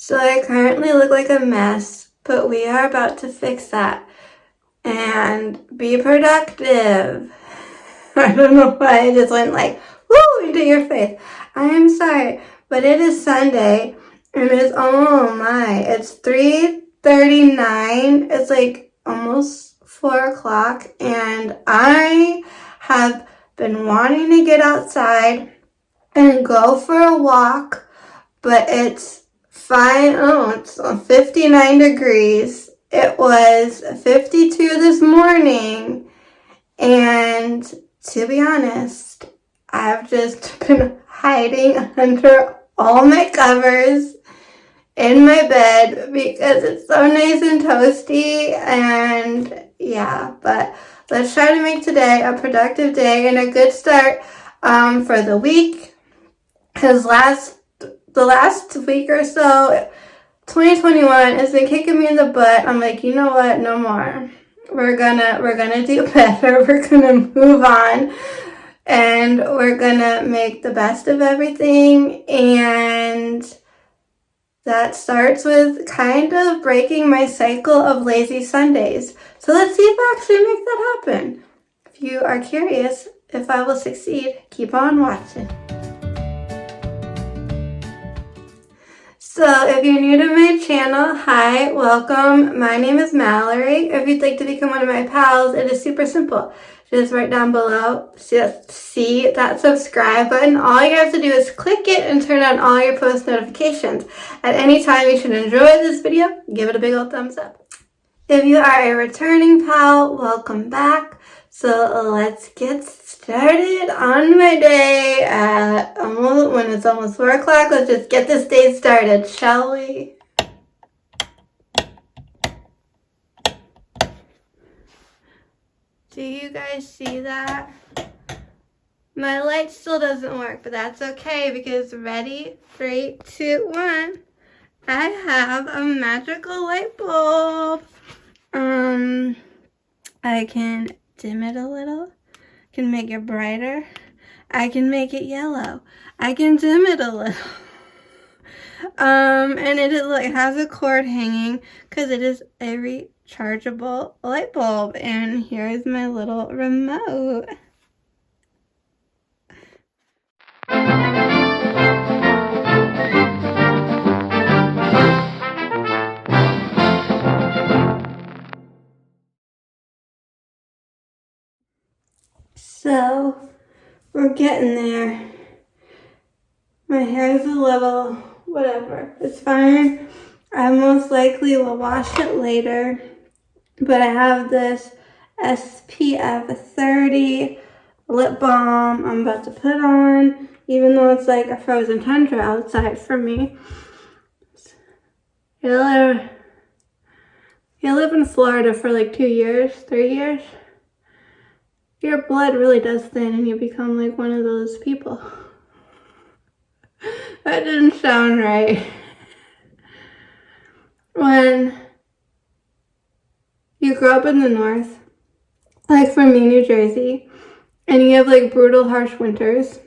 So I currently look like a mess, but we are about to fix that and be productive. I don't know why I just went like, woo, into your face. I am sorry, but it is Sunday and it's, oh my, it's 3:39. It's like almost 4 o'clock and I have been wanting to get outside and go for a walk, but it's fine. Oh, it's 59 degrees. It was 52 this morning. And to be honest, I've just been hiding under all my covers in my bed because it's so nice and toasty. And yeah, but let's try to make today a productive day and a good start for the week. Because the last week or so, 2021 has been kicking me in the butt. I'm like, you know what? No more. We're gonna do better. We're gonna move on, and we're gonna make the best of everything. And that starts with kind of breaking my cycle of lazy Sundays. So let's see if I actually make that happen. If you are curious if I will succeed, keep on watching. So if you're new to my channel, hi, welcome. My name is Mallory. If you'd like to become one of my pals, it is super simple. Just right down below, see that subscribe button. All you have to do is click it and turn on all your post notifications. At any time you should enjoy this video, give it a big old thumbs up. If you are a returning pal, welcome back. So let's get started on my day at when it's almost 4 o'clock. Let's just get this day started, shall we? Do you guys see that? My light still doesn't work, but that's okay because ready, 3, 2, 1. I have a magical light bulb. I can dim it a little, can make it brighter, I can make it yellow, I can dim it a little. And it has a cord hanging because it is a rechargeable light bulb. And here's my little remote. So, we're getting there. My hair is a little, whatever, it's fine. I most likely will wash it later. But I have this SPF 30 lip balm I'm about to put on, even though it's like a frozen tundra outside for me. You live in Florida for like 2 years, 3 years. Your blood really does thin and you become like one of those people. That didn't sound right. When you grow up in the north, like for me, New Jersey, and you have like brutal harsh winters,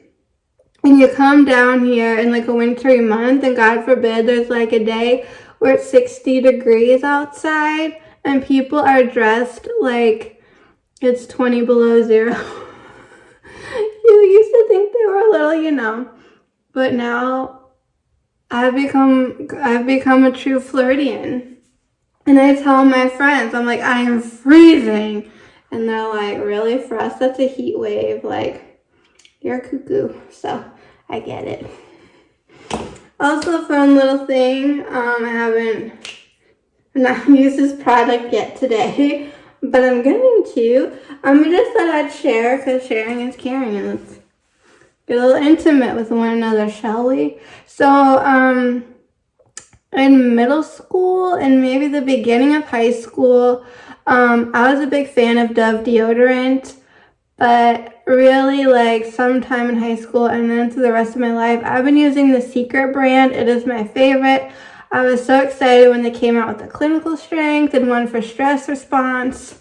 and you come down here in like a wintry month, and God forbid there's like a day where it's 60 degrees outside and people are dressed like it's 20 below zero. You used to think they were a little, but now I've become a true Floridian. And I tell my friends, I'm like, I am freezing. And they're like, really? For us, that's a heat wave. Like, you're cuckoo. So I get it. Also, fun little thing. I've not used this product yet today, but I'm going to. I just thought I'd share because sharing is caring, and let's get a little intimate with one another, shall we? So, in middle school and maybe the beginning of high school, I was a big fan of Dove deodorant, but really like sometime in high school and then through the rest of my life, I've been using the Zieger brand. It is my favorite. I was so excited when they came out with the clinical strength and one for stress response,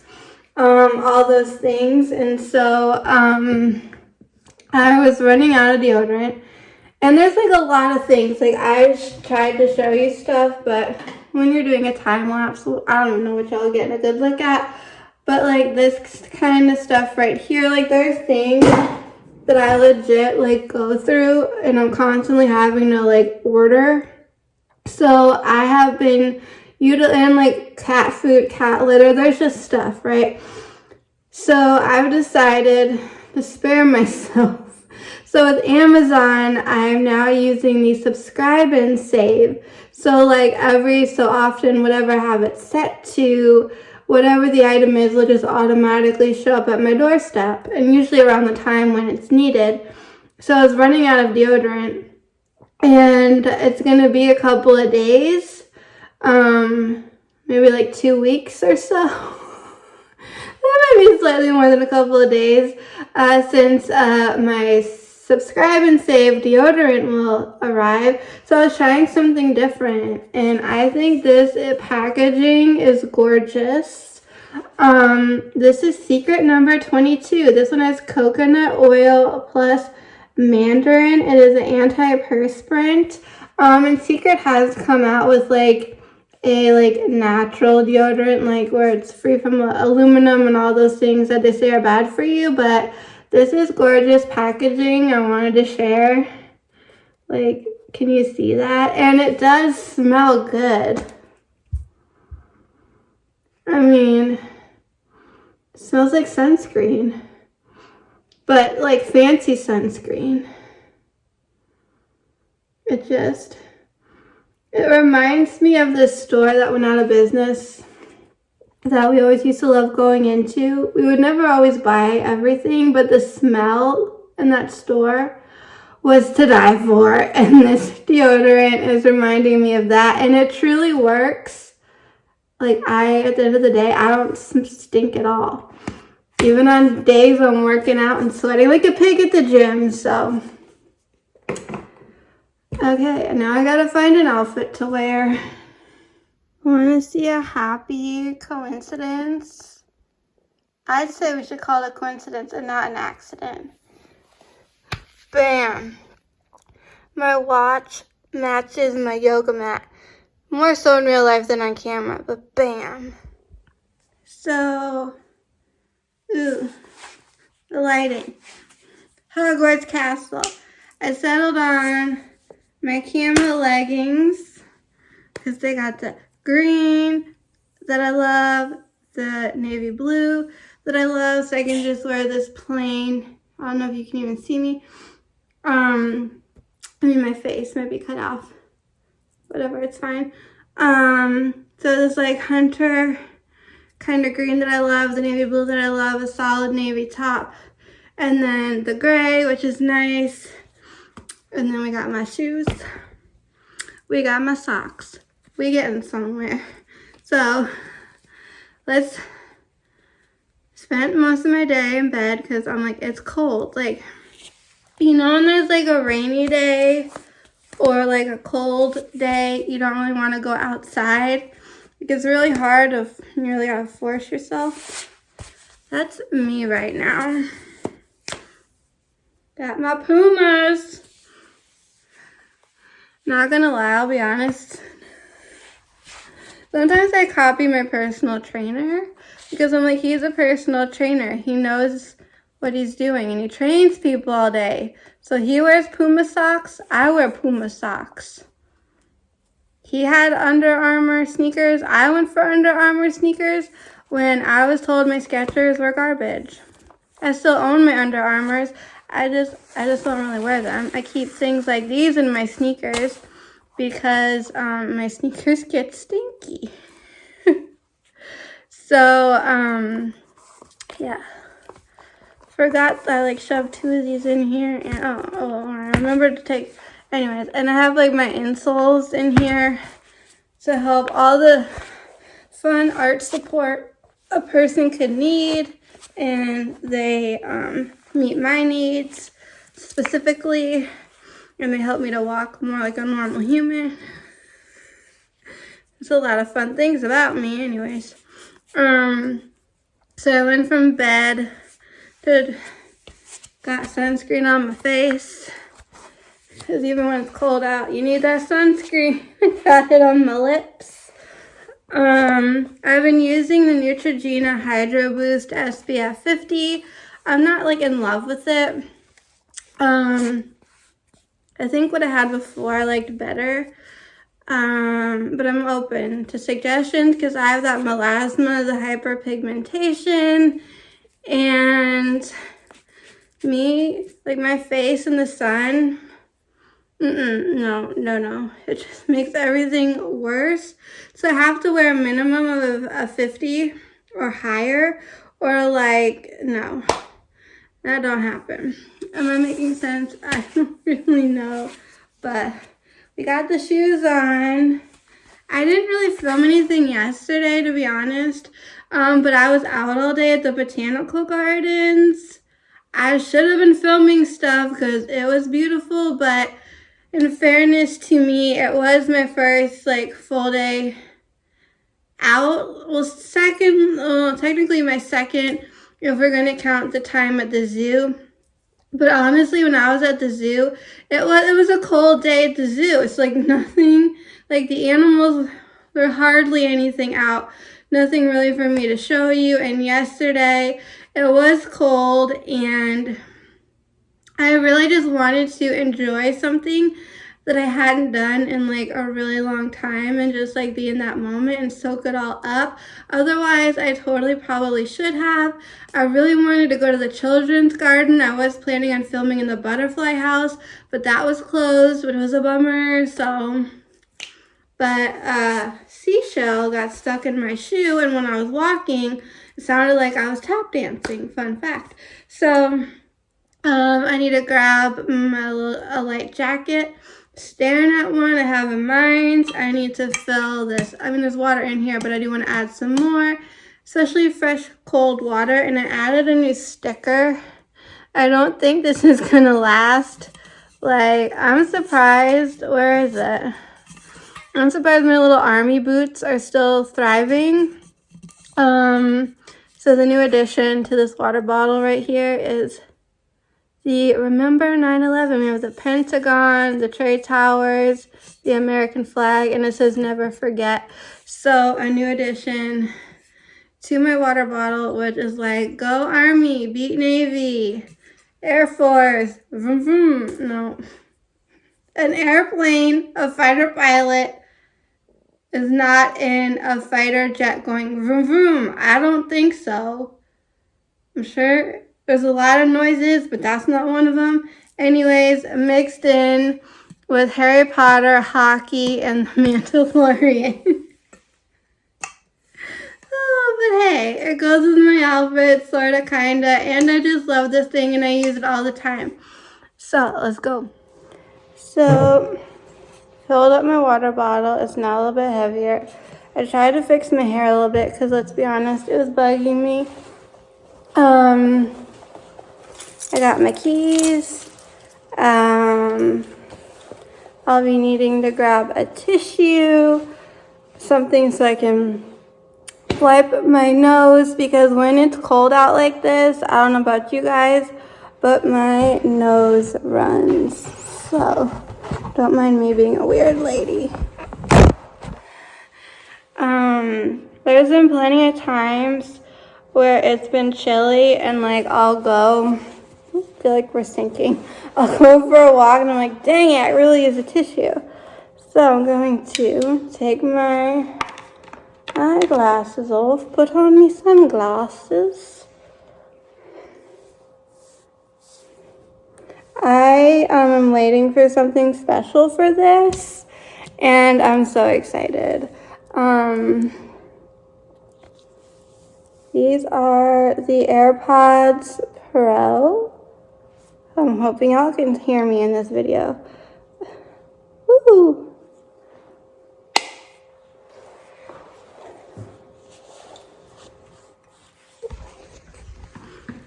all those things. And so I was running out of deodorant And there's like a lot of things. Like I tried to show you stuff, but when you're doing a time lapse, I don't even know what y'all are getting a good look at. But like this kind of stuff right here, like there's things that I legit like go through and I'm constantly having to like order. So I have been utilizing like cat food, cat litter, there's just stuff, right? So I've decided to spare myself. So with Amazon, I'm now using the subscribe and save. So like every so often, whatever I have it set to, whatever the item is will just automatically show up at my doorstep, and usually around the time when it's needed. So I was running out of deodorant, and it's gonna be a couple of days, maybe like 2 weeks or so. That might be slightly more than a couple of days since my subscribe and save deodorant will arrive. So I was trying something different, and I think this packaging is gorgeous. This is secret number 22. This one has coconut oil plus mandarin. It is an anti-perspirant. And Secret has come out with like a like natural deodorant, like where it's free from aluminum and all those things that they say are bad for you, but this is gorgeous packaging. I wanted to share. Like, can you see that? And it does smell good. I mean, it smells like sunscreen, but like fancy sunscreen. It reminds me of this store that went out of business that we always used to love going into. We would never always buy everything, but the smell in that store was to die for. And this deodorant is reminding me of that. And it truly works. Like at the end of the day, I don't stink at all. Even on days when I'm working out and sweating like a pig at the gym, so. Okay, now I gotta find an outfit to wear. Want to see a happy coincidence? I'd say we should call it a coincidence and not an accident. Bam! My watch matches my yoga mat. More so in real life than on camera, but bam. So, ooh, the lighting. Hogwarts Castle. I settled on my camo leggings because they got the green that I love, the navy blue that I love, so I can just wear this plain. I don't know if you can even see me. I mean, my face might be cut off. Whatever, it's fine. So this like hunter kind of green that I love, the navy blue that I love, a solid navy top, and then the gray, which is nice. And then we got my shoes. We got my socks. We getting somewhere. So let's spend most of my day in bed because I'm like, it's cold. Like, you know, when there's like a rainy day or like a cold day, you don't really want to go outside. It's really hard if you really gotta force yourself. That's me right now. Got my Pumas. Not gonna lie, I'll be honest. Sometimes I copy my personal trainer because I'm like, he's a personal trainer. He knows what he's doing and he trains people all day. So he wears Puma socks, I wear Puma socks. He had Under Armour sneakers, I went for Under Armour sneakers when I was told my Skechers were garbage. I still own my Under Armours. I just don't really wear them. I keep things like these in my sneakers because my sneakers get stinky. So, yeah. Forgot I like shoved 2 of these in here, and I remembered to take, anyways, and I have like my insoles in here to help all the fun art support a person could need, and they meet my needs specifically, and they help me to walk more like a normal human. There's a lot of fun things about me, anyways. So I went from bed to got sunscreen on my face because even when it's cold out, you need that sunscreen. I got it on my lips. I've been using the Neutrogena Hydro Boost SPF 50. I'm not like in love with it. I think what I had before I liked better. But I'm open to suggestions because I have that melasma, the hyperpigmentation, and me, like my face in the sun, no. It just makes everything worse. So I have to wear a minimum of a 50 or higher, or like, no, that don't happen. Am I making sense? I don't really know, but we got the shoes on. I didn't really film anything yesterday, to be honest, but I was out all day at the botanical gardens. I should have been filming stuff because it was beautiful, but in fairness to me, it was my first like full day out. Well, technically my second if we're gonna count the time at the zoo. But honestly, when I was at the zoo, it was a cold day at the zoo. It's like nothing, like the animals, there hardly anything out. Nothing really for me to show you. And yesterday, it was cold and I really just wanted to enjoy something that I hadn't done in like a really long time and just like be in that moment and soak it all up. Otherwise, I totally probably should have. I really wanted to go to the children's garden. I was planning on filming in the butterfly house, but that was closed, which was a bummer. So, but seashell got stuck in my shoe, and when I was walking, it sounded like I was tap dancing. Fun fact. So, I need to grab a light jacket. Staring at one I have in mind. I need to fill this. I mean, there's water in here, but I do want to add some more, especially fresh cold water. And I added a new sticker. I don't think this is gonna last. Like, I'm surprised. Where is it? I'm surprised my little army boots are still thriving. So the new addition to this water bottle right here is the Remember 9/11. We have the Pentagon, the Trade Towers, the American flag, and it says never forget. So a new addition to my water bottle, which is like, go Army, beat Navy, Air Force, vroom vroom. No. An airplane, a fighter pilot, is not in a fighter jet going vroom vroom. I don't think so. I'm sure there's a lot of noises, but that's not one of them. Anyways, mixed in with Harry Potter, hockey, and the Mandalorian. Oh, but hey, it goes with my outfit, sorta, kinda, and I just love this thing and I use it all the time. So, let's go. So, filled up my water bottle. It's now a little bit heavier. I tried to fix my hair a little bit because, let's be honest, it was bugging me. I got my keys. I'll be needing to grab a tissue, something so I can wipe my nose, because when it's cold out like this, I don't know about you guys, but my nose runs. So don't mind me being a weird lady. There's been plenty of times where it's been chilly and like I'll go, I feel like we're sinking. I'll go for a walk and I'm like, dang it, I really use a tissue. So I'm going to take my eyeglasses off, put on my sunglasses. I am waiting for something special for this and I'm so excited. These are the AirPods Pro. I'm hoping y'all can hear me in this video. Woo!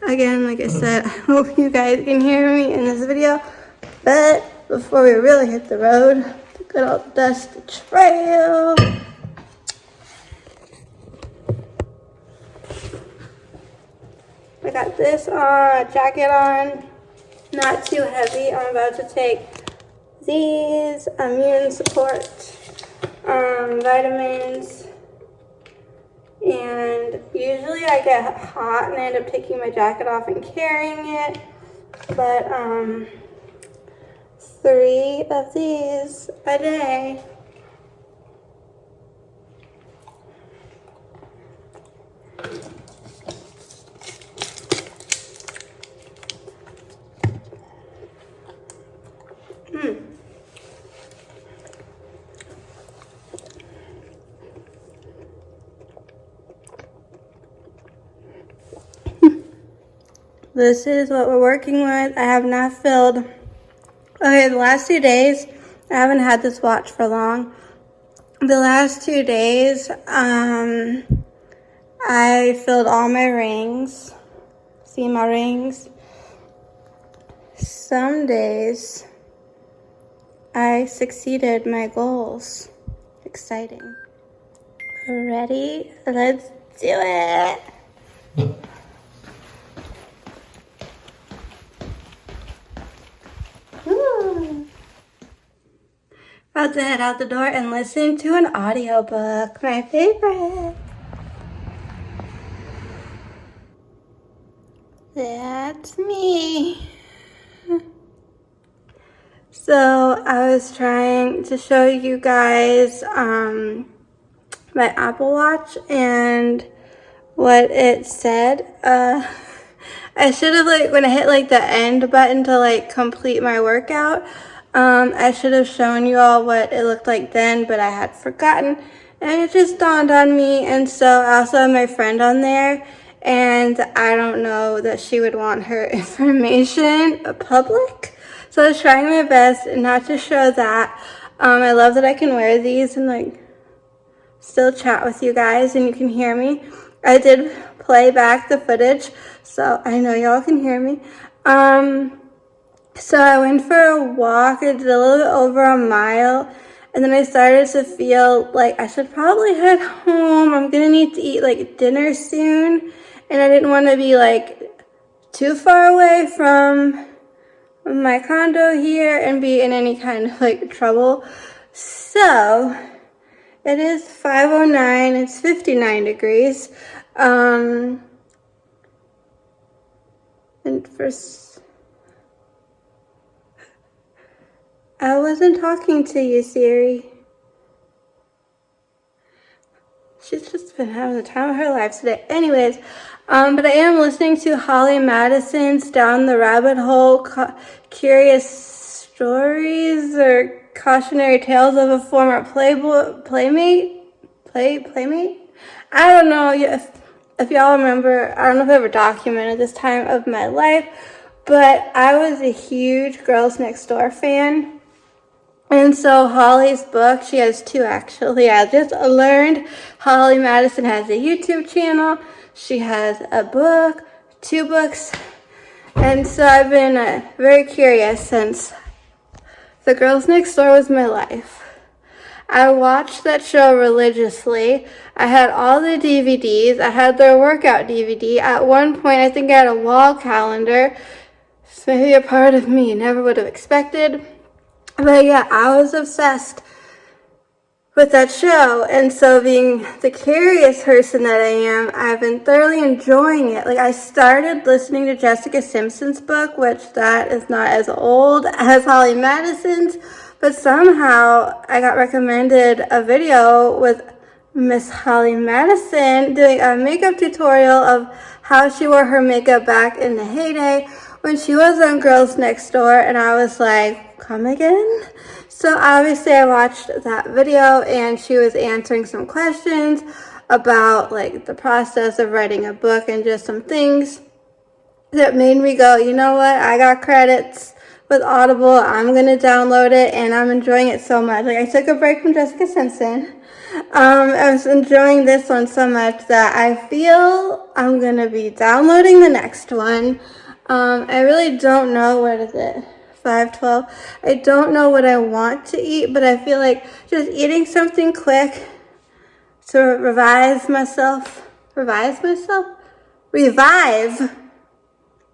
Again, like I said, I hope you guys can hear me in this video. But before we really hit the road, the good old dusty trail. I got this jacket on, not too heavy. I'm about to take these immune support vitamins. And usually I get hot and I end up taking my jacket off and carrying it. But 3 of these a day. This is what we're working with. I have not filled. Okay, the last 2 days, I haven't had this watch for long. The last 2 days, I filled all my rings. See my rings? Some days, I succeeded my goals. Exciting. Ready? Let's do it. About to head out the door and listen to an audiobook, my favorite. That's me. So I was trying to show you guys my Apple Watch and what it said. I should have, like, when I hit like the end button to like complete my workout, I should have shown you all what it looked like then, but I had forgotten, and it just dawned on me. And so I also have my friend on there, and I don't know that she would want her information public. So I was trying my best not to show that. I love that I can wear these and like still chat with you guys and you can hear me. I did play back the footage, so I know y'all can hear me. So I went for a walk. I did a little bit over a mile, and then I started to feel like I should probably head home. I'm gonna need to eat like dinner soon, and I didn't want to be like too far away from my condo here and be in any kind of like trouble. So it is 5:09. It's 59 degrees. And I wasn't talking to you, Siri. She's just been having the time of her life today. Anyways, but I am listening to Holly Madison's Down the Rabbit Hole, Curious Stories or Cautionary Tales of a Former Playmate? I don't know if y'all remember. I don't know if I ever documented this time of my life, but I was a huge Girls Next Door fan. And so Holly's book, she has 2 actually. I just learned Holly Madison has a YouTube channel. She has a book, 2 books. And so I've been very curious since The Girls Next Door was my life. I watched that show religiously. I had all the DVDs. I had their workout DVD. At one point, I think I had a wall calendar. It's maybe a part of me never would have expected. But yeah, I was obsessed with that show. And so being the curious person that I am, I've been thoroughly enjoying it. Like, I started listening to Jessica Simpson's book, which that is not as old as Holly Madison's, but somehow I got recommended a video with Miss Holly Madison doing a makeup tutorial of how she wore her makeup back in the heyday when she was on Girls Next Door, and I was like, come again? So obviously I watched that video, and she was answering some questions about like the process of writing a book and just some things that made me go, you know what, I got credits with Audible, I'm gonna download it, and I'm enjoying it so much. Like, I took a break from Jessica Simpson. I was enjoying this one so much that I feel I'm gonna be downloading the next one. I really don't know, what is it, 5:12? I don't know what I want to eat, but I feel like just eating something quick to revive,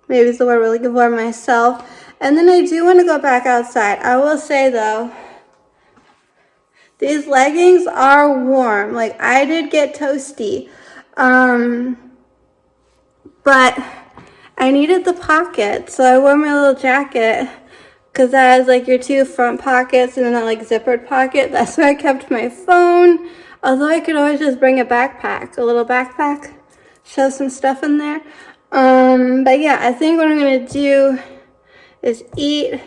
maybe is the word we're looking for, myself, And then I do want to go back outside. I will say though, these leggings are warm. Like, I did get toasty. But I needed the pocket, so I wore my little jacket because that has like your two front pockets and then that like zippered pocket. That's where I kept my phone. Although I could always just bring a backpack, a little backpack, show some stuff in there. But yeah, I think what I'm gonna do is eat,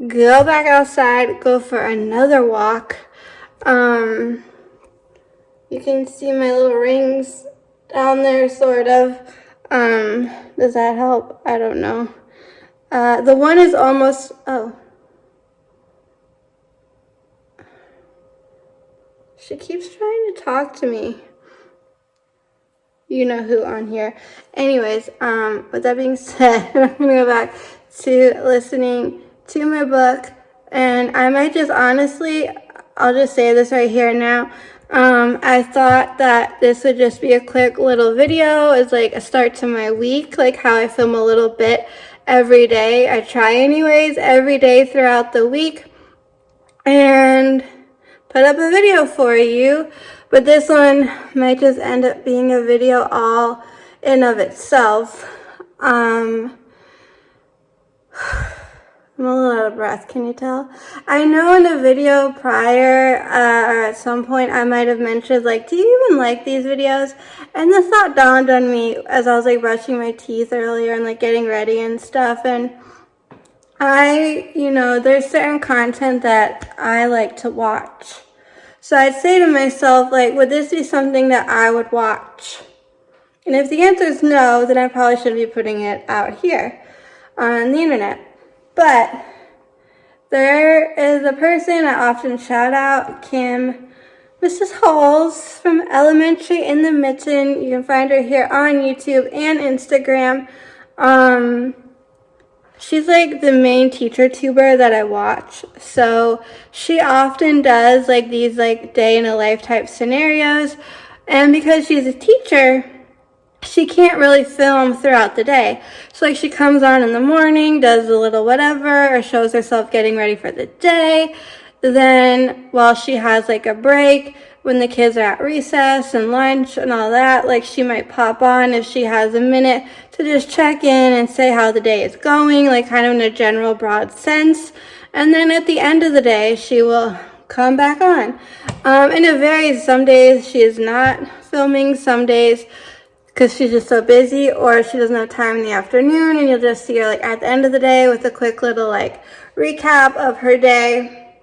go back outside, go for another walk. You can see my little rings down there, sort of. Does that help? I don't know. The one is almost, oh. She keeps trying to talk to me. You know who on here. Anyways, with that being said, I'm gonna go back to listening to my book, and I might just honestly, I'll just say this right here now. I thought that this would just be a quick little video as like a start to my week, like how I film a little bit every day. I try anyways, every day throughout the week, and put up a video for you. But this one might just end up being a video all in of itself. I'm a little out of breath, can you tell? I know in a video prior, or at some point, I might have mentioned, like, do you even like these videos? And the thought dawned on me as I was, like, brushing my teeth earlier and, like, getting ready and stuff. And there's certain content that I like to watch. So I'd say to myself, like, would this be something that I would watch? And if the answer is no, then I probably shouldn't be putting it out here on the internet. But there is a person I often shout out, Kim, Mrs. Halls from Elementary in the Mitten. You can find her here on YouTube and Instagram. She's like the main teacher tuber that I watch. So she often does like these like day in a life type scenarios. And because she's a teacher, she can't really film throughout the day. So like she comes on in the morning, does a little whatever, or shows herself getting ready for the day. Then while she has like a break, when the kids are at recess and lunch and all that, like she might pop on if she has a minute to just check in and say how the day is going, like kind of in a general broad sense. And then at the end of the day, she will come back on. And it varies. Some days she is not filming, some days because she's just so busy, or she doesn't have time in the afternoon, and you'll just see her like at the end of the day with a quick little like recap of her day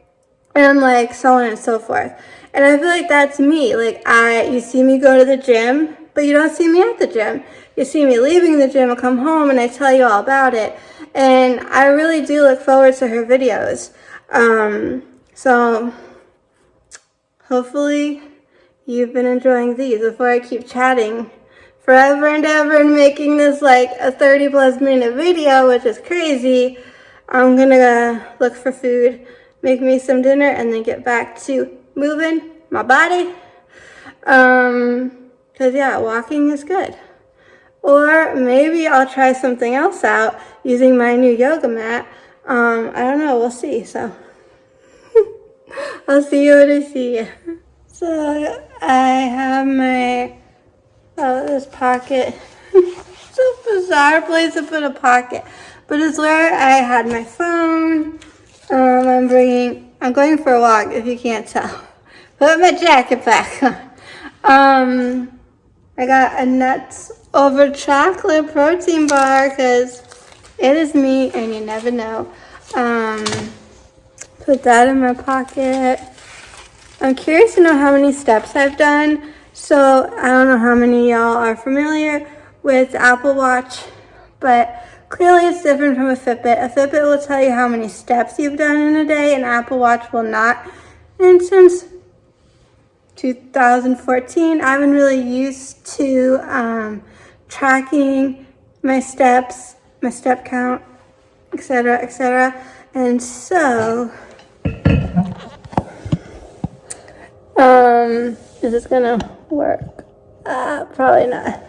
and like so on and so forth. And I feel like that's me. Like you see me go to the gym, but you don't see me at the gym. You see me leaving the gym and come home and I tell you all about it. And I really do look forward to her videos. So hopefully you've been enjoying these before I keep chatting forever and ever and making this like a 30+ minute video, which is crazy. I'm gonna look for food, make me some dinner, and then get back to moving my body. Cause yeah, walking is good. Or maybe I'll try something else out using my new yoga mat. I don't know, we'll see. So I'll see you when I see you. So I have my this pocket. It's a bizarre place to put a pocket, but it's where I had my phone. I'm going for a walk if you can't tell. Put my jacket back on. I got a nuts over chocolate protein bar because it is me and you never know. Put that in my pocket. I'm curious to know how many steps I've done. So I don't know how many y'all are familiar with the Apple Watch, but clearly it's different from a Fitbit. A Fitbit will tell you how many steps you've done in a day, and Apple Watch will not. And since 2014, I've been really used to tracking my steps, my step count, etc., etc. And so, is this gonna work? Probably not.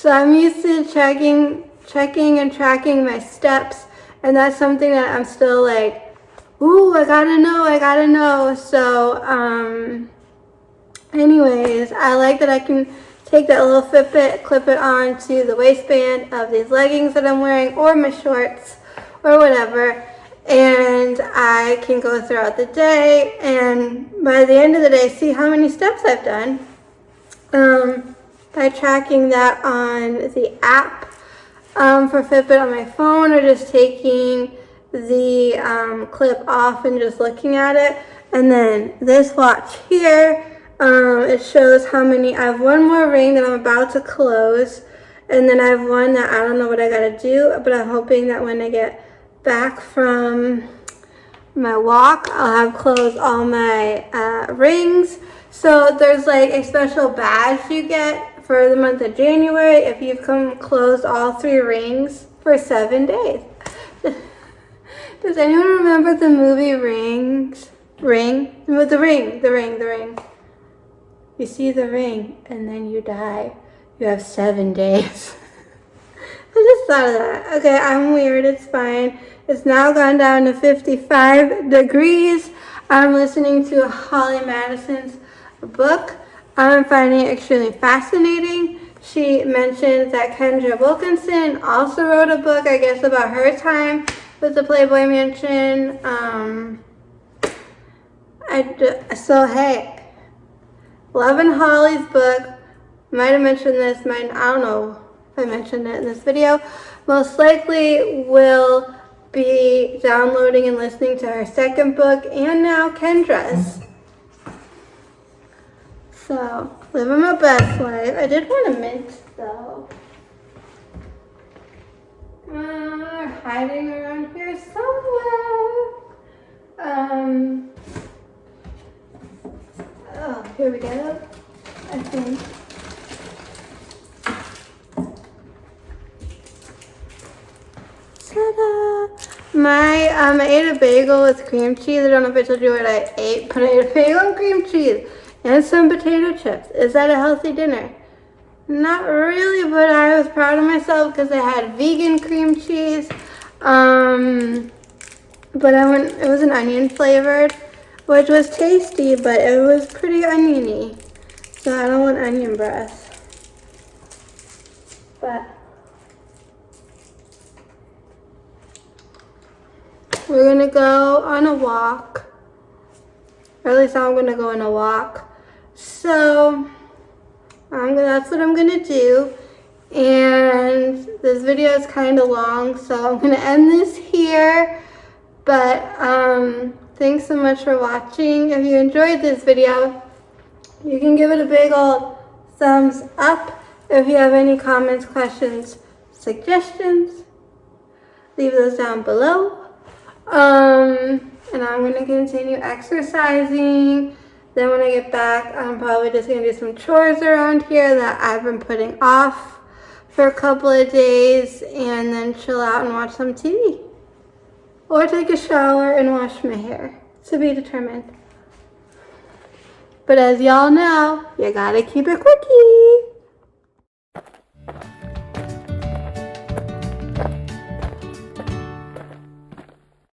So I'm used to checking and tracking my steps, and that's something that I'm still like, ooh, I gotta know. So, anyways, I like that I can take that little Fitbit, clip it onto the waistband of these leggings that I'm wearing, or my shorts, or whatever, and I can go throughout the day, and by the end of the day, see how many steps I've done, by tracking that on the app, for Fitbit on my phone, or just taking the clip off and just looking at it. And then this watch here, it shows how many. I have one more ring that I'm about to close, and then I have one that I don't know what I gotta do, but I'm hoping that when I get back from my walk, I'll have closed all my rings. So there's like a special badge you get for the month of January if you've closed all 3 rings for 7 days. Does anyone remember the movie Ring? The ring. You see the ring and then you die. You have 7 days. I just thought of that. Okay, I'm weird. It's fine. It's now gone down to 55 degrees. I'm listening to Holly Madison's book. I'm finding it extremely fascinating. She mentions that Kendra Wilkinson also wrote a book, I guess, about her time with the Playboy Mansion. So hey, loving Holly's book. Might have mentioned this. I don't know if I mentioned it in this video. Most likely will be downloading and listening to her second book, and now Kendra's. So, living my best life. I did want a mint, though. Hiding around here somewhere. Oh, here we go. I think. Ta-da! I ate a bagel with cream cheese. I don't know if I told you what I ate, but I ate a bagel and cream cheese and some potato chips. Is that a healthy dinner? Not really, but I was proud of myself because I had vegan cream cheese. But it was an onion flavored, which was tasty, but it was pretty oniony. So I don't want onion breath. But we're gonna go on a walk. Or at least I'm gonna go on a walk. So that's what I'm gonna do. And this video is kind of long, so I'm gonna end this here. But thanks so much for watching. If you enjoyed this video, you can give it a big old thumbs up. If you have any comments, questions, suggestions, leave those down below. And I'm gonna continue exercising. Then when I get back, I'm probably just gonna do some chores around here that I've been putting off for a couple of days, and then chill out and watch some TV. Or take a shower and wash my hair. To be determined. But as y'all know, you gotta keep it quickie.